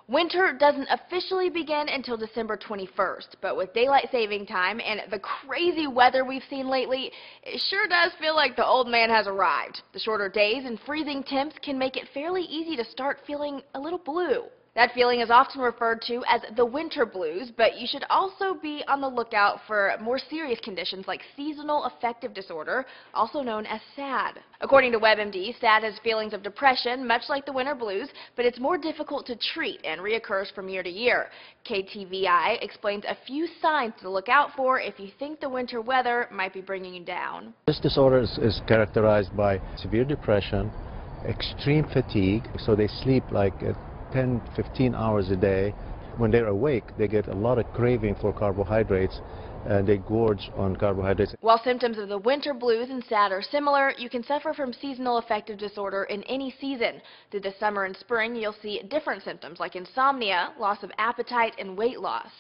Winter doesn't officially begin until December 21st, but with daylight saving time and the crazy weather we've seen lately, it sure does feel like the old man has arrived. The shorter days and freezing temps can make it fairly easy to start feeling a little blue. That feeling is often referred to as the winter blues, but you should also be on the lookout for more serious conditions like seasonal affective disorder, also known as SAD. According to WebMD, SAD has feelings of depression, much like the winter blues, but it's more difficult to treat and reoccurs from year to year. KTVI explains a few signs to look out for if you think the winter weather might be bringing you down. This disorder is characterized by severe depression, extreme fatigue, so they sleep like 10-15 hours a day. When they're awake, they get a lot of craving for carbohydrates and they gorge on carbohydrates. While symptoms of the winter blues and SAD are similar, you can suffer from seasonal affective disorder in any season. Through the summer and spring, you'll see different symptoms like insomnia, loss of appetite, and weight loss.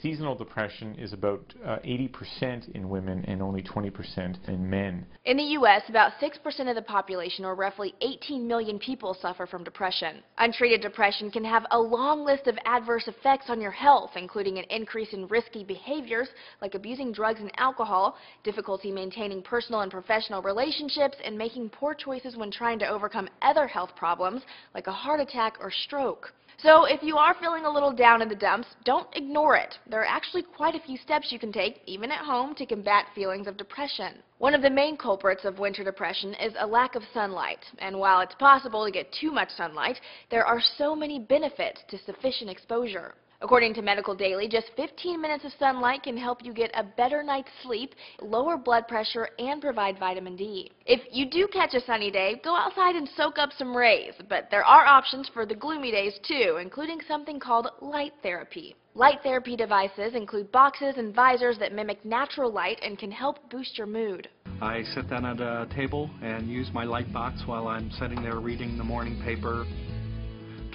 Seasonal depression is about 80% in women and only 20% in men. In the U.S., about 6% of the population, or roughly 18 million people, suffer from depression. Untreated depression can have a long list of adverse effects on your health, including an increase in risky behaviors like abusing drugs and alcohol, difficulty maintaining personal and professional relationships, and making poor choices when trying to overcome other health problems like a heart attack or stroke. So if you are feeling a little down in the dumps, don't ignore it. There are actually quite a few steps you can take, even at home, to combat feelings of depression. One of the main culprits of winter depression is a lack of sunlight. And while it's possible to get too much sunlight, there are so many benefits to sufficient exposure. According to Medical Daily, just 15 minutes of sunlight can help you get a better night's sleep, lower blood pressure, and provide vitamin D. If you do catch a sunny day, go outside and soak up some rays. But there are options for the gloomy days too, including something called light therapy. Light therapy devices include boxes and visors that mimic natural light and can help boost your mood. I sit down at a table and use my light box while I'm sitting there reading the morning paper.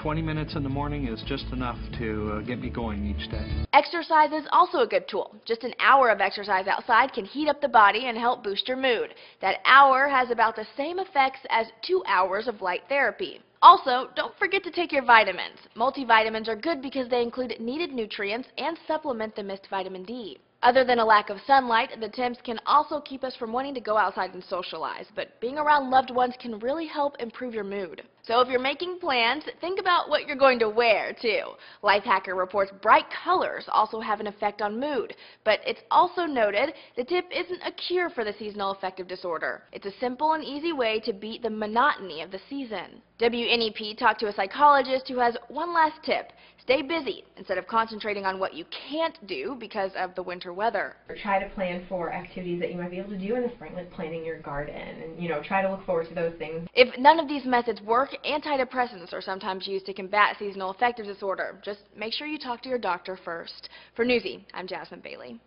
20 minutes in the morning is just enough to get me going each day. Exercise is also a good tool. Just an hour of exercise outside can heat up the body and help boost your mood. That hour has about the same effects as 2 hours of light therapy. Also, don't forget to take your vitamins. Multivitamins are good because they include needed nutrients and supplement the missed vitamin D. Other than a lack of sunlight, the temps can also keep us from wanting to go outside and socialize, but being around loved ones can really help improve your mood. So if you're making plans, think about what you're going to wear, too. Lifehacker reports bright colors also have an effect on mood, but it's also noted the tip isn't a cure for the seasonal affective disorder. It's a simple and easy way to beat the monotony of the season. WNEP talked to a psychologist who has one last tip. Stay busy instead of concentrating on what you can't do because of the winter weather. Try to plan for activities that you might be able to do in the spring, like planting your garden, and try to look forward to those things. If none of these methods work, antidepressants are sometimes used to combat seasonal affective disorder. Just make sure you talk to your doctor first. For Newsy, I'm Jasmine Bailey.